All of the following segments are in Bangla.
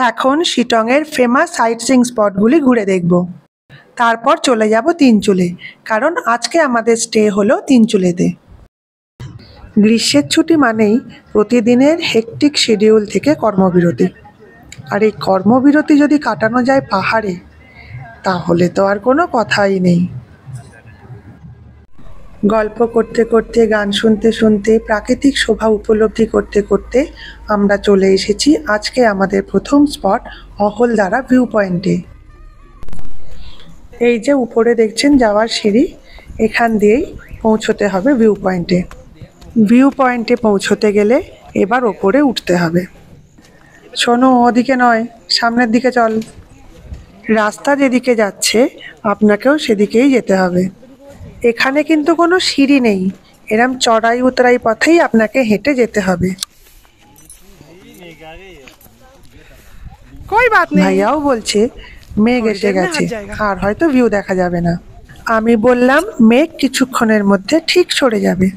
এখন শিটংয়ের ফেমাস সাইট সিইং স্পটগুলি ঘুরে দেখব। তারপর চলে যাব তিনচুলে, কারণ আজকে আমাদের স্টে হলো তিনচুলেতে। গ্রীষ্মের ছুটি মানেই প্রতিদিনের হেকটিক শিডিউল থেকে কর্মবিরতি, আর এই কর্মবিরতি যদি কাটানো যায় পাহাড়ে, তাহলে তো আর কোনো কথাই নেই। গল্প করতে করতে, গান শুনতে শুনতে, প্রাকৃতিক শোভা উপলব্ধি করতে করতে আমরা চলে এসেছি আজকে আমাদের প্রথম স্পট অহলদারা ভিউ পয়েন্টে। এই যে উপরে দেখছেন যাওয়ার সিঁড়ি, এখান দিয়েই পৌঁছতে হবে ভিউ পয়েন্টে। ভিউ পয়েন্টে পৌঁছতে গেলে এবার ওপরে উঠতে হবে। শোনো, ওদিকে নয়, সামনের দিকে চল। রাস্তা যেদিকে যাচ্ছে আপনাকেও সেদিকেই যেতে হবে। এখানে কিন্তু কোনো সিঁড়ি নেই, এরম চড়াই উতরাই পথেই আপনাকে হেঁটে যেতে হবে। ভাইয়াও বলছে মেঘ এসে গেছে, আর হয়তো ভিউ দেখা যাবে না। আমি বললাম মেঘ কিছুক্ষণের মধ্যে ঠিক সরে যাবে,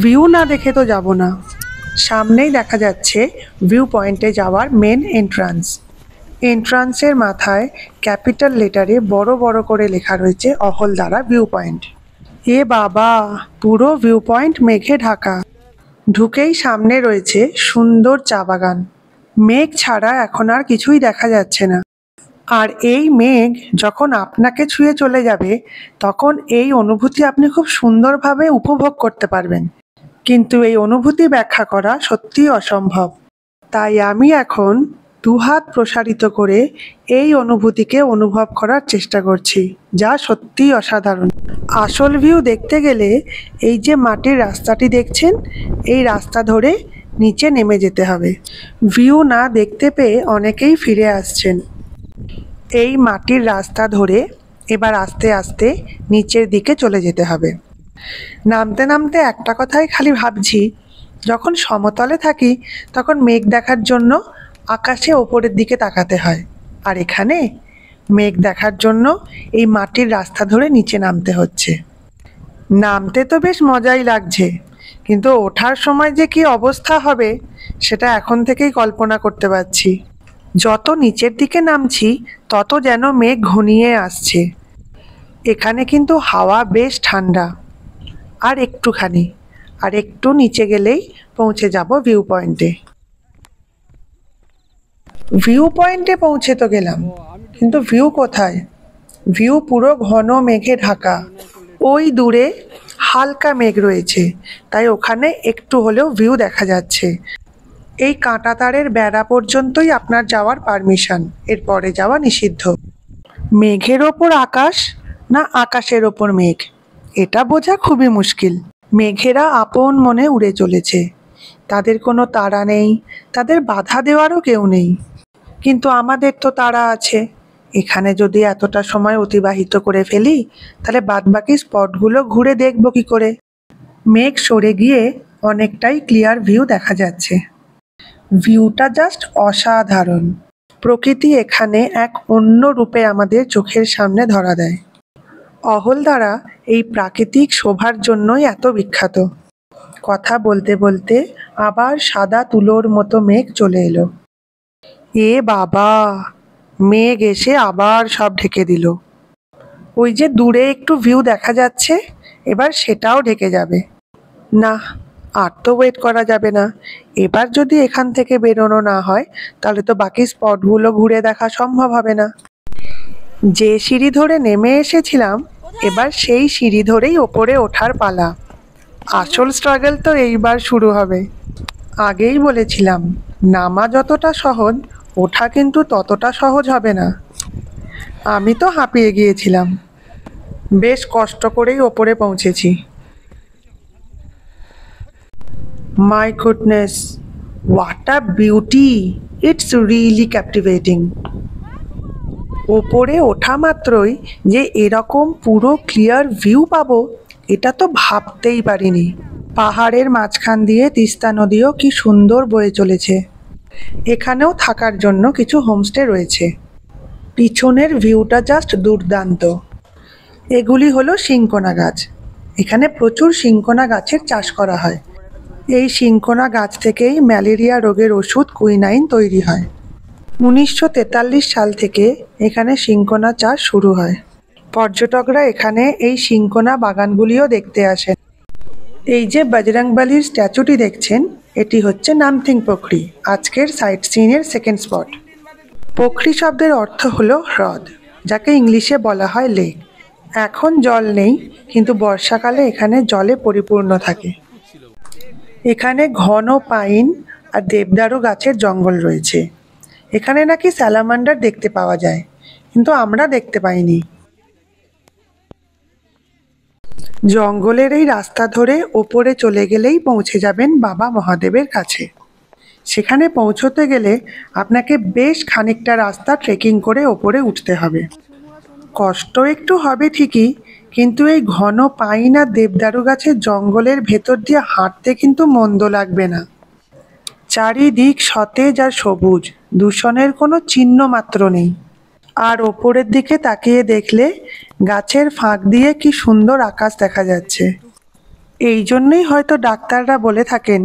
ভিউ না দেখে তো যাব না। সামনেই দেখা যাচ্ছে ভিউ পয়েন্টে যাওয়ার মেন এন্ট্রান্স। এন্ট্রান্সের মাথায় ক্যাপিটাল লেটারে বড় বড় করে লেখা রয়েছে অহলদারা ভিউ পয়েন্ট। এ বাবা, পুরো ভিউ পয়েন্ট মেঘে ঢাকা। ঢুকেই সামনে রয়েছে সুন্দর চা বাগান। মেঘ ছাড়া এখন আর কিছুই দেখা যাচ্ছে না। আর এই মেঘ যখন আপনাকে ছুঁয়ে চলে যাবে, তখন এই অনুভূতি আপনি খুব সুন্দরভাবে উপভোগ করতে পারবেন। কিন্তু এই অনুভূতি ব্যাখ্যা করা সত্যিই অসম্ভব। তাই আমি এখন দুহাত প্রসারিত করে এই অনুভূতিকে অনুভব করার চেষ্টা করছি, যা সত্যিই অসাধারণ। আসল ভিউ দেখতে গেলে এই যে মাটির রাস্তাটি দেখছেন, এই রাস্তা ধরে নিচে নেমে যেতে হবে। ভিউ না দেখতে পেয়ে অনেকেই ফিরে আসছেন। এই মাটির রাস্তা ধরে এবার আস্তে আস্তে নিচের দিকে চলে যেতে হবে। নামতে নামতে একটা কথাই খালি ভাবছি, যখন সমতলে থাকি তখন মেঘ দেখার জন্য আকাশে ওপরের দিকে তাকাতে হয়, আর এখানে মেঘ দেখার জন্য এই মাটির রাস্তা ধরে নিচে নামতে হচ্ছে। নামতে তো বেশ মজাই লাগছে, কিন্তু ওঠার সময় যে কি অবস্থা হবে সেটা এখন থেকেই কল্পনা করতে পারছি। যত নিচের দিকে নামছি তত যেন মেঘ ঘনিয়ে আসছে। এখানে কিন্তু হাওয়া বেশ ঠান্ডা। আর একটু নিচে গেলেই পৌঁছে যাব ভিউ পয়েন্টে। ভিউ পয়েন্টে পৌঁছে তো গেলাম, কিন্তু ভিউ কোথায়? ভিউ পুরো ঘন মেঘে ঢাকা। ওই দূরে হালকা মেঘ রয়েছে, তাই ওখানে একটু হলেও ভিউ দেখা যাচ্ছে। এই কাঁটা তারের বেড়া পর্যন্তই আপনার যাওয়ার পারমিশন, এরপরে যাওয়া নিষিদ্ধ। মেঘের ওপর আকাশ না আকাশের ওপর মেঘ, এটা বোঝা খুবই মুশকিল। মেঘেরা আপন মনে উড়ে চলেছে, তাদের কোনো তাড়া নেই, তাদের বাধা দেওয়ারও কেউ নেই। কিন্তু আমাদের তো তাড়া আছে। এখানে যদি এতটা সময় অতিবাহিত করে ফেলি, তাহলে বাদবাকি স্পটগুলো ঘুরে দেখব কি করে? মেঘ সরে গিয়ে অনেকটাই ক্লিয়ার ভিউ দেখা যাচ্ছে। ভিউটা জাস্ট অসাধারণ। প্রকৃতি এখানে এক অন্য রূপে আমাদের চোখের সামনে ধরা দেয়। অহলদারা এই প্রাকৃতিক শোভার জন্যই এত বিখ্যাত। কথা বলতে বলতে আবার সাদা তুলোর মতো মেঘ চলে এলো। এ বাবা, মেঘ এসে আবার সব ঢেকে দিল। ওই যে দূরে একটু ভিউ দেখা যাচ্ছে, এবার সেটাও ঢেকে যাবে। না, আর তো ওয়েট করা যাবে না। এবার যদি এখান থেকে বেরোনো না হয়, তাহলে তো বাকি স্পটগুলো ঘুরে দেখা সম্ভব হবে না। যে সিঁড়ি ধরে নেমে এসেছিলাম, এবার সেই সিঁড়ি ধরেই ওপরে ওঠার পালা। আসল স্ট্রাগল তো এইবার শুরু হবে। আগেই বলেছিলাম, নামা যতটা সহজ, ওঠা কিন্তু ততটা সহজ হবে না। আমি তো হাঁপিয়ে গিয়েছিলাম। বেশ কষ্ট করেই ওপরে পৌঁছেছি। My goodness, what a beauty! It's really captivating. ওপরে ওঠা মাত্রই যে এরকম পুরো ক্লিয়ার ভিউ পাবো, এটা তো ভাবতেই পারিনি। পাহাড়ের মাঝখান দিয়ে তিস্তা নদীও কি সুন্দর বয়ে চলেছে। এখানেও থাকার জন্য কিছু হোমস্টে রয়েছে। পিছনের ভিউটা জাস্ট দুর্দান্ত। এগুলি হলো সিনকোনা গাছ। এখানে প্রচুর সিনকোনা গাছের চাষ করা হয়। এই সিনকোনা গাছ থেকেই ম্যালেরিয়া রোগের ওষুধ কুইনাইন তৈরি হয়। 1943 সাল থেকে এখানে সিনকোনা চাষ শুরু হয়। পর্যটকরা এখানে এই সিনকোনা বাগানগুলিও দেখতে আসেন। এই যে বজরংবলির স্ট্যাচুটি দেখছেন, এটি হচ্ছে নামথিং পোখরি, আজকের সাইট সিনের সেকেন্ড স্পট। পোখরি শব্দের অর্থ হলো হ্রদ, যাকে ইংলিশে বলা হয় লেক। এখন জল নেই, কিন্তু বর্ষাকালে এখানে জলে পরিপূর্ণ থাকে। এখানে ঘন পাইন আর দেবদারু গাছের জঙ্গল রয়েছে। এখানে নাকি স্যালামান্ডার দেখতে পাওয়া যায়, কিন্তু আমরা দেখতে পাইনি। জঙ্গলের এই রাস্তা ধরে ওপরে চলে গেলেই পৌঁছে যাবেন বাবা মহাদেবের কাছে। সেখানে পৌঁছতে গেলে আপনাকে বেশ খানিকটা রাস্তা ট্রেকিং করে ওপরে উঠতে হবে। কষ্ট একটু হবে ঠিকই, কিন্তু এই ঘন পাইন আর দেবদারু গাছের জঙ্গলের ভেতর দিয়ে হাঁটতে কিন্তু মন্দ লাগবে না। চারিদিক সতেজ আর সবুজ, দূষণের কোনো চিহ্ন মাত্র নেই। আর ওপরের দিকে তাকিয়ে দেখলে গাছের ফাঁক দিয়ে কি সুন্দর আকাশ দেখা যাচ্ছে। এই জন্যই হয়তো ডাক্তাররা বলে থাকেন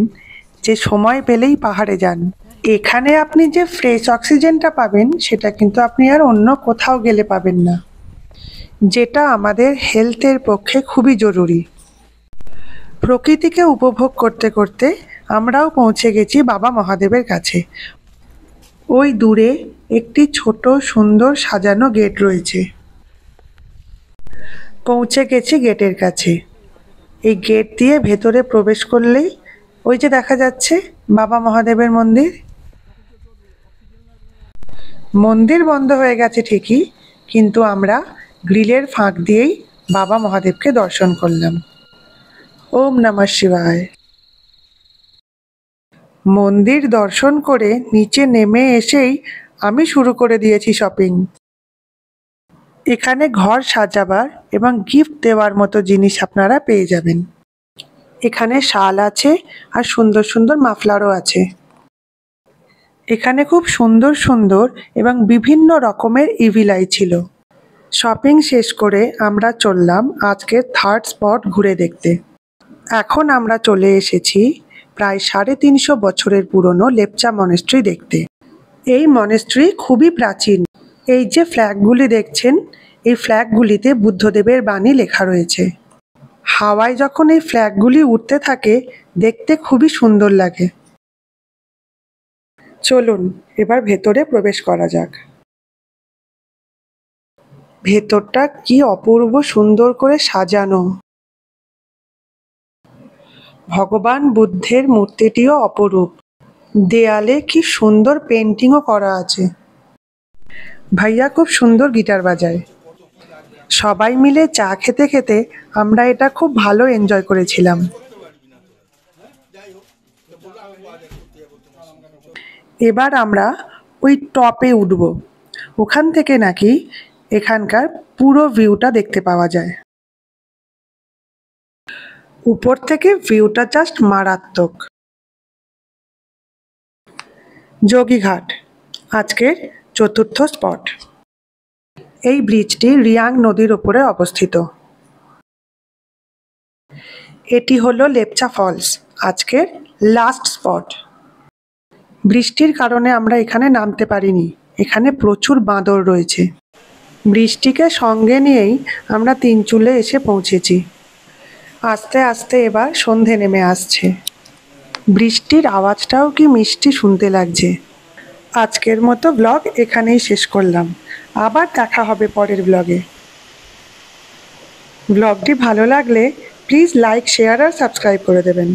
যে সময় পেলেই পাহাড়ে যান। এখানে আপনি যে ফ্রেশ অক্সিজেনটা পাবেন, সেটা কিন্তু আপনি আর অন্য কোথাও গেলে পাবেন না, যেটা আমাদের হেলথের পক্ষে খুবই জরুরি। প্রকৃতিকে উপভোগ করতে করতে আমরাও পৌঁছে গেছি বাবা মহাদেবের কাছে। ওই দূরে একটি ছোট সুন্দর সাজানো গেট রয়েছে। পৌঁছে গেছি গেটের কাছে। এই গেট দিয়ে ভেতরে প্রবেশ করলেই ওই যে দেখা যাচ্ছে বাবা মহাদেবের মন্দির। মন্দির বন্ধ হয়ে গেছে ঠিকই, কিন্তু আমরা গ্রিলের ফাঁক দিয়েই বাবা মহাদেবকে দর্শন করলাম। ওম নমঃ শিবায়। মন্দির দর্শন করে নিচে নেমে এসেই আমি শুরু করে দিয়েছি শপিং। এখানে ঘর সাজাবার এবং গিফট দেওয়ার মতো জিনিস আপনারা পেয়ে যাবেন। এখানে শাল আছে আর সুন্দর সুন্দর মাফলারও আছে। এখানে খুব সুন্দর সুন্দর এবং বিভিন্ন রকমের ইভিলাই ছিল। শপিং শেষ করে আমরা চললাম আজকের থার্ড স্পট ঘুরে দেখতে। এখন আমরা চলে এসেছি প্রায় 350 বছরের পুরনো লেপচা মনেস্ট্রি দেখতে। এই মনেস্ট্রি খুবই প্রাচীন। এই যে ফ্ল্যাগগুলি দেখছেন, এই ফ্ল্যাগগুলিতে বুদ্ধদেবের বাণী লেখা রয়েছে। হাওয়ায় যখন এই ফ্ল্যাগগুলি উঠতে থাকে, দেখতে খুবই সুন্দর লাগে। চলুন এবার ভেতরে প্রবেশ করা যাক। ভেতরটা কি অপূর্ব সুন্দর করে সাজানো। ভগবান বুদ্ধের মূর্তিটিও অপরূপ। দেয়ালে কি সুন্দর পেন্টিংও করা আছে। ভাইয়া খুব সুন্দর গিটার বাজায়। সবাই মিলে চা খেতে খেতে আমরা এটা খুব ভালো এনজয় করেছিলাম। এবার আমরা ওই টপে উঠব। ওখান থেকে নাকি এখানকার পুরো ভিউটা দেখতে পাওয়া যায়। উপর থেকে ভিউটা জাস্ট মারাত্মক। যোগীঘাট আজকের চতুর্থ স্পট। এই ব্রিজটি রিয়াং নদীর উপরে অবস্থিত। এটি হলো লেপচা ফলস, আজকের লাস্ট স্পট। বৃষ্টির কারণে আমরা এখানে নামতে পারিনি। এখানে প্রচুর বাঁদর রয়েছে। বৃষ্টিকে সঙ্গে নিয়েই আমরা তিনচুলে এসে পৌঁছেছি। আস্তে আস্তে এবার সন্ধে নেমে আসছে। বৃষ্টির আওয়াজটাও কি মিষ্টি শুনতে লাগছে। আজকের মতো ব্লগ এখানেই শেষ করলাম। আবার দেখা হবে পরের ব্লগে। ব্লগটি ভালো লাগলে প্লিজ লাইক, শেয়ার আর সাবস্ক্রাইব করে দেবেন।